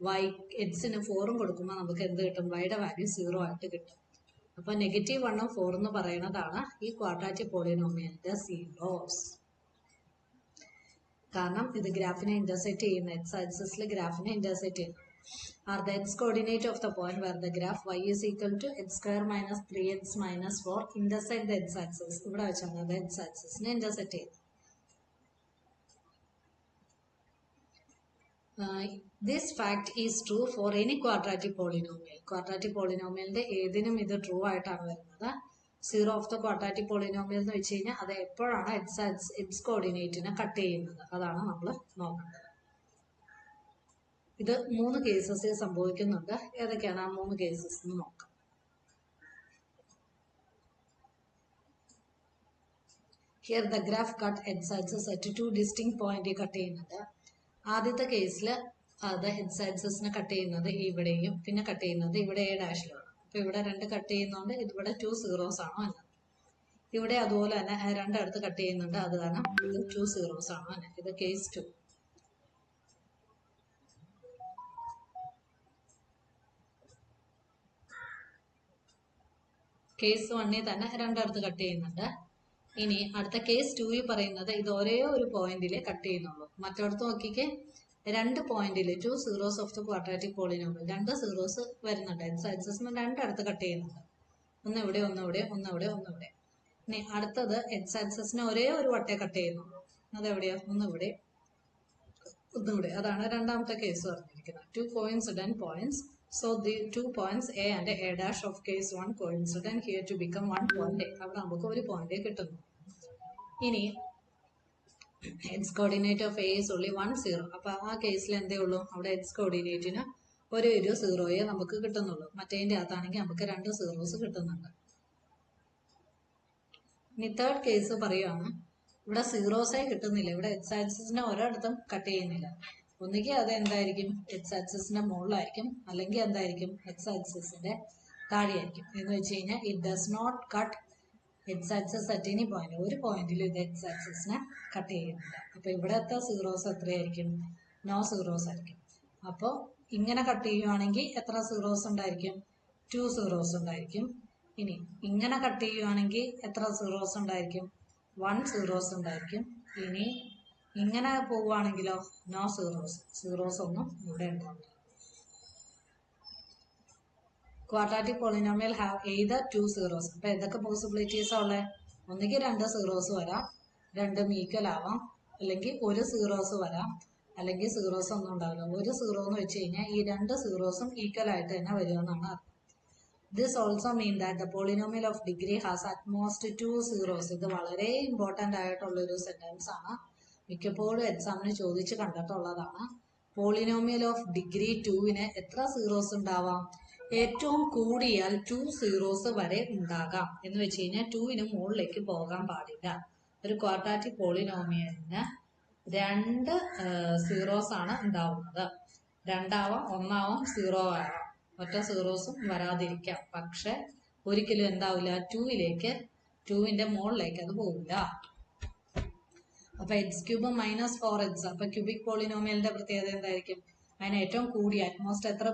y എക്സിന് 4 കൊടുക്കുമ്പോൾ നമുക്ക് എന്ത് കിട്ടും? വൈയുടെ വാല്യൂ 0 ആയിട്ട് കിട്ടും. അപ്പൊ -1 4 എന്ന് പറയുന്നതാണ് ഈ ക്വാഡ്രാറ്റിക് പോളിനോമിയലിന്റെ സീറോസ്. കാരണം ഇത് ഗ്രാഫിനെ ഇന്റർസെക്ട് ചെയ്യുന്ന, എക്സ് ആക്സിസിൽ ഗ്രാഫിനെ ഇന്റർസെക്ട് ചെയ്യുന്നു. Are the x coordinate of the point where the graph y is equal to x square minus 3x minus 4 intersect the x axis. ഇവിടെ വെച്ചാണ് അത് x axisനെ ഇന്റർസെക്ട് ചെയ്യുന്നത്. This fact is true for any quadratic polynomial. Quadratic polynomialന്റെ ഏതിനും ഇത് true ആയിട്ടാണ് വരുന്നത്. Zero of the quadratic polynomial എന്ന് വെച്ച് കഴിഞ്ഞാൽ അത് എപ്പോഴാണ് എക്സ് കോർഡിനേറ്റിനെ കട്ട് ചെയ്യുന്നത്, അതാണ് നമ്മൾ നോക്കേണ്ടത്. ഇത് 3 കേസസിൽ സംഭവിക്കുന്നുണ്ട്. ഏതൊക്കെയാണ് ആ 3 കേസസ് എന്ന് നോക്കാം. Here the graph cut x axis at 2 distinct point cut ചെയ്യുന്നത്. ആദ്യത്തെ കേസിൽ അത് എക്സ് ആക്സിസിനെ കട്ട് ചെയ്യുന്നത് ഇവിടെയും പിന്നെ കട്ട് ചെയ്യുന്നത് ഇവിടെ എ ഡാഷിലാണ്. അപ്പൊ ഇവിടെ രണ്ട് കട്ട് ചെയ്യുന്നതുകൊണ്ട് ഇതിവിടെ 2 സീറോസ് ആണോ എന്ന്. ഇവിടെ അതുപോലെ തന്നെ രണ്ടിടത്ത് കട്ട് ചെയ്യുന്നുണ്ട്, അത് കാരണം ഇത് 2 സീറോസ് ആണോ എന്ന്. ഇത് കേസ് 2. കേസ് 1ൽ തന്നെ രണ്ടിടത്ത് കട്ട് ചെയ്യുന്നുണ്ട്. ഇനി അടുത്ത കേസ് 2ൽ പറയുന്നത് ഇത് ഒരേ ഒരു പോയിന്റിൽ കട്ട് ചെയ്യുന്നുള്ളൂ. മറ്റിടത്ത് നോക്കിക്കേ, രണ്ട് പോയിന്റിൽ 2 zeros of the quadratic polynomial, രണ്ട് സീറോസ് വരുന്നുണ്ട്. എക്സ് ആക്സിസിന് രണ്ടിടത്ത് കട്ട് ചെയ്യുന്നുണ്ട്, ഒന്ന് ഇവിടെ ഒന്ന് ഇവിടെ ഒന്ന് ഇവിടെ ഒന്ന് ഇവിടെ. ഇനി അടുത്തത് എക്സ് ആക്സിസിനെ ഒരേ ഒരു വട്ടേ കട്ട് ചെയ്യുന്നുള്ളൂ, അതെവിടെയാ, ഒന്ന് ഇവിടെ ഒന്ന് ഇവിടെ. അതാണ് രണ്ടാമത്തെ കേസ് പറഞ്ഞിരിക്കുന്നത്. 2 coincident points. So the 2 points A and A dash of case 1 coincident here to become 1 point A. അവിടെ നമുക്ക് ഒരു പോയിന്റ് കിട്ടുന്നു. ഇനി X coordinate of A is only 1 0. അപ്പൊ ആ കേസിൽ എന്തേ ഉള്ളൂ, അവിടെ എക്സ് കോർഡിനേറ്റിന് ഒരു സീറോയെ നമുക്ക് കിട്ടുന്നുള്ളൂ. മറ്റേതിന്റെ അകത്താണെങ്കിൽ നമുക്ക് 2 സീറോസ് കിട്ടുന്നുണ്ട്. ഇനി തേർഡ് കേസ് പറയുകയാണ്, ഇവിടെ സീറോസേ കിട്ടുന്നില്ല. ഇവിടെ എക്സ് ആക്സിസിനെ ഒരിടത്തും കട്ട് ചെയ്യുന്നില്ല. ഒന്നുകിൽ അത് എന്തായിരിക്കും, എക്സ് ആക്സിസിന്റെ മുകളിലായിരിക്കും, അല്ലെങ്കിൽ എന്തായിരിക്കും, എക്സ് ആക്സിസിന്റെ താഴെയായിരിക്കും. എന്ന് വെച്ച് കഴിഞ്ഞാൽ it does not cut x axis at any point. ഒരു പോയിന്റിലും ഇത് എക്സ് ആക്സിസിനെ കട്ട് ചെയ്യുന്നില്ല. അപ്പൊ ഇവിടത്തെ സീറോസ് എത്രയായിരിക്കും, നോ സീറോസ് ആയിരിക്കും. അപ്പോൾ ഇങ്ങനെ കട്ട് ചെയ്യുവാണെങ്കിൽ എത്ര സീറോസ് ഉണ്ടായിരിക്കും, 2 സീറോസ് ഉണ്ടായിരിക്കും. ഇനി ഇങ്ങനെ കട്ട് ചെയ്യുവാണെങ്കിൽ എത്ര സീറോസ് ഉണ്ടായിരിക്കും, 1 സീറോസ് ഉണ്ടായിരിക്കും. ഇനി ഇങ്ങനെ പോവുകയാണെങ്കിലോ നോ സീറോസ്, സീറോസ് ഒന്നും ഇവിടെ ഉണ്ടാവില്ല. Quadratic polynomial have either 2 zeros. അപ്പൊ ഏതൊക്കെ പോസിബിലിറ്റീസാ ഉള്ളത്, ഒന്നുകിൽ 2 സീറോസ് വരാം, രണ്ടും ഈക്വൽ ആവാം, അല്ലെങ്കിൽ 1 സീറോസ് വരാം, അല്ലെങ്കിൽ സീറോസ് ഒന്നും ഉണ്ടാവില്ല. 1 സീറോ എന്ന് വെച്ച് കഴിഞ്ഞാൽ ഈ 2 സീറോസും ഈക്വൽ ആയിട്ട് തന്നെ വരുമെന്നാണ് അർത്ഥം. This also mean that the polynomial of degree has utmost 2 zeros. ഇത് വളരെ ഇമ്പോർട്ടന്റ് ആയിട്ടുള്ള ഒരു സെന്റൻസ് ആണ്, മിക്കപ്പോഴും എക്സാമിന് ചോദിച്ച് കണ്ടിട്ടുള്ളതാണ്. പോളിനോമിയൽ ഓഫ് ഡിഗ്രി 2ന് എത്ര സീറോസ് ഉണ്ടാവാം, ഏറ്റവും കൂടിയാൽ 2 സീറോസ് വരെ ഉണ്ടാകാം. എന്ന് വെച്ച് കഴിഞ്ഞാൽ 2ന് മുകളിലേക്ക് പോകാൻ പാടില്ല. ഒരു ക്വാഡ്രാറ്റിക് പോളിനോമിയലിന് 2 സീറോസ് ആണ് ഉണ്ടാവുന്നത്. 2 ആവാം, 1 ആവാം, 0 ആവാം, ഒറ്റ സീറോസും വരാതിരിക്കാം. പക്ഷെ ഒരിക്കലും എന്താവില്ല, 2ന്റെ മുകളിലേക്ക് അത് പോകില്ല. അപ്പൊ എക്സ് ക്യൂബ് മൈനസ് 4x. അപ്പൊ ക്യൂബിക് പോളിനോമിയലിന്റെ പ്രത്യേകത എന്തായിരിക്കും, അതിന് ഏറ്റവും കൂടി അറ്റ്മോസ്റ്റ് എത്ര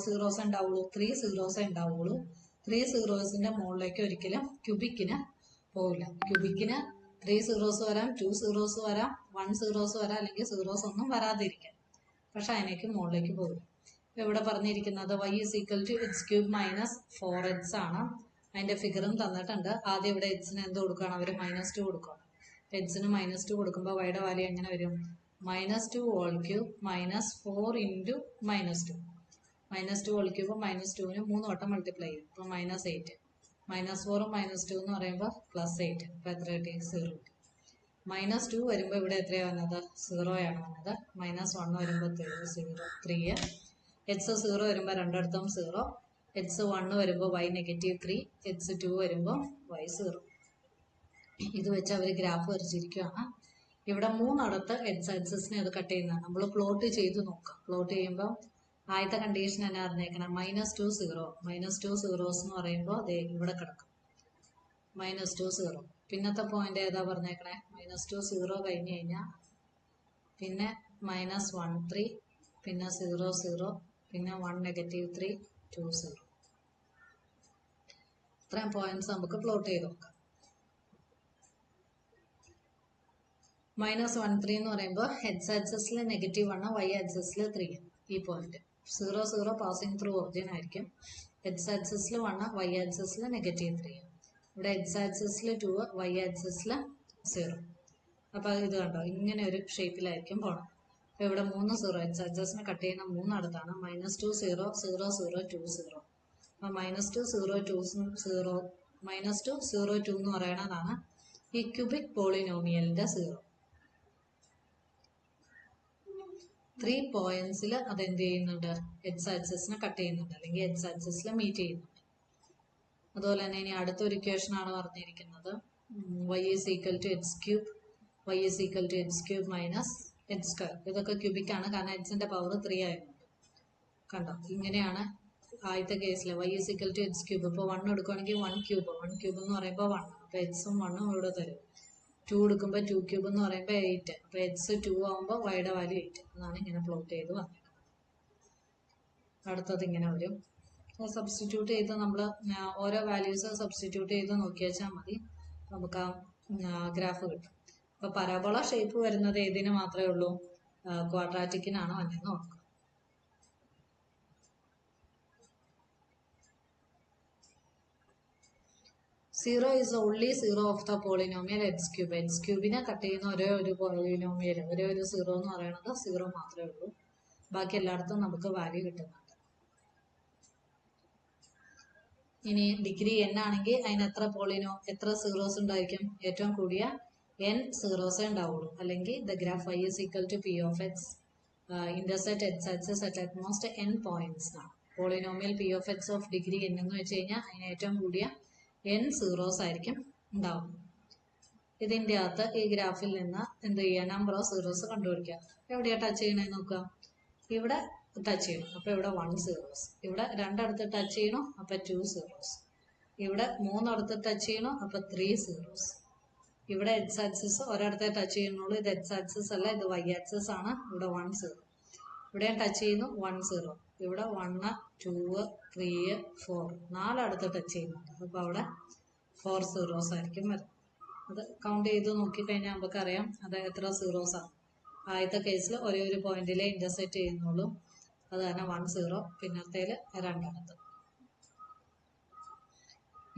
സീറോസ് ഉണ്ടാവുള്ളൂ, 3 സീറോസേ ഉണ്ടാവുള്ളൂ. 3 സീറോസിന്റെ മുകളിലേക്ക് ഒരിക്കലും ക്യൂബിക്കിന് പോകില്ല. ക്യൂബിക്കിന് 3 സീറോസ് വരാം, 2 സീറോസ് വരാം, 1 സീറോസ് വരാം, അല്ലെങ്കിൽ സീറോസ് ഒന്നും വരാതിരിക്കാം. പക്ഷെ അതിനേക്ക് മുകളിലേക്ക് പോകില്ല. ഇവിടെ പറഞ്ഞിരിക്കുന്നത് y is equal to x cube minus 4x ആണ്. അതിന്റെ ഫിഗറും തന്നിട്ടുണ്ട്. ആദ്യം ഇവിടെ എക്സിന് എന്ത് കൊടുക്കണം, അവർ -2 കൊടുക്കണം. എക്സിന് -2 കൊടുക്കുമ്പോൾ വൈയുടെ വാല്യൂ എങ്ങനെ വരും, -2 whole cube minus 4 into -2. -2 whole cube -2ന് 3 വട്ടം മൾട്ടിപ്ലൈ ചെയ്യും, അപ്പോൾ -8. -4ഉം -2 എന്ന് പറയുമ്പോൾ +8. അപ്പോൾ എത്ര കിട്ടി, 0 കിട്ടി. -2 വരുമ്പോൾ ഇവിടെ എത്രയാണ് വന്നത്, 0 ആണ് വന്നത്. -1 വരുമ്പോൾ 3. x0 വരുമ്പോൾ രണ്ടിടത്തും 0. x1 വരുമ്പോൾ y -3. x2 വരുമ്പോൾ y 0. ഇത് വെച്ച് അവർ ഗ്രാഫ് വരച്ചിരിക്കുകയാണ്. ഇവിടെ 3 എക്സ് ആക്സിസിനെ അത് കട്ട് ചെയ്യുന്നതാണ്. നമ്മൾ പ്ലോട്ട് ചെയ്ത് നോക്കാം. പ്ലോട്ട് ചെയ്യുമ്പോൾ ആദ്യത്തെ കണ്ടീഷൻ തന്നെ അറിഞ്ഞേക്കണം, -2 0. -2 സീറോസ് എന്ന് പറയുമ്പോൾ അതെ ഇവിടെ കിടക്കും, -2 0. പിന്നത്തെ പോയിന്റ് ഏതാ പറഞ്ഞേക്കണേ, -2 0 കഴിഞ്ഞ് കഴിഞ്ഞാൽ പിന്നെ -1 3, പിന്നെ 0 0, പിന്നെ 1 -3 2 0. ഇത്രയും പോയിന്റ്സ് നമുക്ക് പ്ലോട്ട് ചെയ്ത് നോക്കാം. -1 3 എന്ന് പറയുമ്പോൾ എക്സ് ആക്സിസിൽ -1, y ആക്സിസിൽ 3. ഈ പോയിന്റ് 0 0 പാസിംഗ് ത്രൂ ഒറിജിൻ ആയിരിക്കും. എക്സ് ആക്സിസിൽ 1, y ആക്സിസിൽ -3. ഇവിടെ എക്സ് ആക്സിസിൽ 2, y ആക്സിസിൽ 0. അപ്പൊ ഇത് കണ്ടോ, ഇങ്ങനെ ഒരു ഷേപ്പിലായിരിക്കും പോണം. അപ്പൊ ഇവിടെ 3 0 എക്സ് ആക്സിസിനെ കട്ട് ചെയ്യുന്ന 3 അടുത്താണ്. -2 0 0 0 2 0. അപ്പൊ -2 0 2 0 -2 0 2 എന്ന് പറയണതാണ് ഈ ക്യൂബിക് പോളിനോമിയലിന്റെ 0. 3 പോയിന്റ്സിൽ അതെന്ത് ചെയ്യുന്നുണ്ട്, എക്സ് ആക്സിസിനെ കട്ട് ചെയ്യുന്നുണ്ട്, അല്ലെങ്കിൽ എക്സ് ആക്സിസിൽ മീറ്റ് ചെയ്യുന്നുണ്ട്. അതുപോലെ തന്നെ ഇനി അടുത്തൊരു ഇക്വേഷൻ ആണ് പറഞ്ഞിരിക്കുന്നത്, y is equal to x cube. y is equal to x cube minus H square. ഇതൊക്കെ ക്യൂബിക് ആണ്, കാരണം എച്ചിന്റെ പവർ 3 ആയിരുന്നു. കണ്ടോ, ഇങ്ങനെയാണ് ആദ്യത്തെ കേസിൽ y is equal to x cube. ഇപ്പോൾ 1 എടുക്കുകയാണെങ്കിൽ 1 ക്യൂബ് എന്ന് പറയുമ്പോൾ 1, അപ്പോൾ എക്സും 1ഉം ഇവിടെ തരും. 2 എടുക്കുമ്പോൾ 2 ക്യൂബ് എന്ന് പറയുമ്പോൾ 8, അപ്പോൾ എക്സ് 2 ആകുമ്പോൾ വൈയുടെ വാല്യൂ 8. അതാണ് ഇങ്ങനെ പ്ലോട്ട് ചെയ്ത് വന്നത്. അടുത്തത് ഇങ്ങനെ വരും. സബ്സ്റ്റിറ്റ്യൂട്ട് ചെയ്ത് നമ്മൾ ഓരോ വാല്യൂസ് സബ്സ്റ്റിറ്റ്യൂട്ട് ചെയ്ത് നോക്കി വെച്ചാൽ മതി, നമുക്ക് ആ ഗ്രാഫ് കിട്ടും. അപ്പോൾ പരാബോള ഷേപ്പ് വരുന്നത് ഏതിന് മാത്രമേ ഉള്ളൂ? ക്വാഡ്രാറ്റിക്കിനാണ് വന്നതെന്ന് ഓർക്കുക. Zero is only zero of the polynomial X cube. X ക്യൂബിനെ കട്ട് ചെയ്യുന്ന ഒരേ ഒരു പോളിനോമിയൽ, ഒരേ ഒരു സീറോ എന്ന് പറയുന്നത് സീറോ മാത്രമേ ഉള്ളൂ. ബാക്കി എല്ലായിടത്തും നമുക്ക് വാല്യൂ കിട്ടുന്നുണ്ട്. ഇനി ഡിഗ്രി n ആണെങ്കിൽ അതിന് എത്ര സീറോസ് ഉണ്ടായിരിക്കും? ഏറ്റവും കൂടിയ n സീറോസേ ഉണ്ടാവുള്ളൂ. അല്ലെങ്കിൽ the graph y is equal to p of x intersect x axis at at most n points ആണ്. Polynomial p of x of degree n എന്ന് വെച്ച് കഴിഞ്ഞാൽ അതിന് ഏറ്റവും കൂടിയ n സീറോസ് ആയിരിക്കും ഉണ്ടാവും. ഇതിൻ്റെ അകത്ത് ഈ ഗ്രാഫിൽ നിന്ന് എന്ത് ചെയ്യുക? നമ്പർ ഓഫ് സീറോസ് കണ്ടുപിടിക്കുക. എവിടെയാണ് ടച്ച് ചെയ്യണമെന്ന് നോക്കുക. ഇവിടെ ടച്ച് ചെയ്യണം, അപ്പോൾ ഇവിടെ 1 സീറോസ്. ഇവിടെ 2 അടുത്ത് ടച്ച് ചെയ്യണം, അപ്പോൾ 2 സീറോസ്. ഇവിടെ 3 അടുത്ത് ടച്ച് ചെയ്യണം, അപ്പോൾ 3 സീറോസ്. ഇവിടെ എക്സ് ആക്സിസ് ഒരിടത്തെ ടച്ച് ചെയ്യുന്നുള്ളൂ. ഇത് എക്സ് ആക്സിസ് അല്ല, ഇത് വൈ ആക്സിസ് ആണ്. ഇവിടെ 1 സീറോ. ഇവിടെ ടച്ച് ചെയ്യുന്നു, 1 സീറോ. ഇവിടെ 1, 2, 3, 4 4 അടുത്ത് ടച്ച് ചെയ്യുന്നുണ്ട്, അപ്പോൾ അവിടെ 4 സീറോസ് ആയിരിക്കും വരുന്നത്. അത് കൗണ്ട് ചെയ്ത് നോക്കിക്കഴിഞ്ഞാൽ നമുക്കറിയാം അത് എത്ര സീറോസ് ആണ്. ആദ്യത്തെ കേസിൽ ഒരേ ഒരു പോയിന്റിലെ ഇന്റർസെക്ട് ചെയ്യുന്നുള്ളൂ, അത് തന്നെ 1 സീറോ. പിന്നത്തേൽ 2 അടുത്ത്.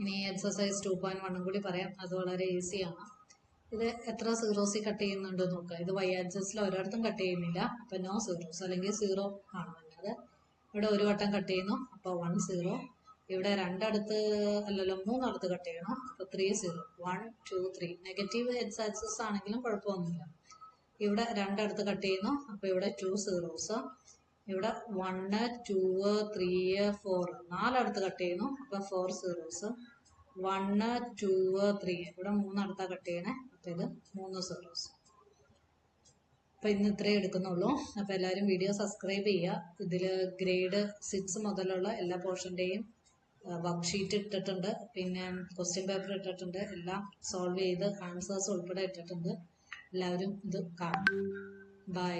ഇനി എക്സസൈസ് 2.1 കൂടി പറയാം, അത് വളരെ ഈസിയാണ്. ഇത് എത്ര സീറോസിൽ കട്ട് ചെയ്യുന്നുണ്ട് നോക്കുക. ഇത് വൈ ആക്സിസിൽ ഒരിടത്തും കട്ട് ചെയ്യുന്നില്ല, അപ്പം നോ സീറോസ്, അല്ലെങ്കിൽ സീറോ ആണ് വേണ്ടത്. ഇവിടെ ഒരു വട്ടം കട്ട് ചെയ്യുന്നു, അപ്പോൾ 1 സീറോ. ഇവിടെ 2 അടുത്ത് അല്ലല്ലോ, 3 അടുത്ത് കട്ട് ചെയ്യണം, അപ്പോൾ 3 സീറോ. 1, 2, 3. നെഗറ്റീവ് എക്സ് ആക്സിസ് ആണെങ്കിലും കുഴപ്പമൊന്നുമില്ല. ഇവിടെ 2 അടുത്ത് കട്ട് ചെയ്യുന്നു, അപ്പോൾ ഇവിടെ 2 സീറോസ്. ഇവിടെ 1, 2, 3, 4 4 അടുത്ത് കട്ട് ചെയ്യുന്നു, അപ്പോൾ 4 സീറോസ്. 1, 2, 3 ഇവിടെ 3 അടുത്താ കട്ട് ചെയ്യണേ, അപ്പോൾ ഇത് 3 സീറോസ്. അപ്പോൾ ഇന്ന് ഇത്രയും എടുക്കുന്നുള്ളൂ. അപ്പോൾ എല്ലാവരും വീഡിയോ സബ്സ്ക്രൈബ് ചെയ്യുക. ഇതിൽ ഗ്രേഡ് 6 മുതലുള്ള എല്ലാ പോർഷൻ്റെയും വർക്ക്ഷീറ്റ് ഇട്ടിട്ടുണ്ട്, പിന്നെ ക്വസ്റ്റ്യൻ പേപ്പർ ഇട്ടിട്ടുണ്ട്, എല്ലാം സോൾവ് ചെയ്ത് ആൻസേഴ്സ് ഉൾപ്പെടെ ഇട്ടിട്ടുണ്ട്. എല്ലാവരും ഇത് കാണും. ബൈ.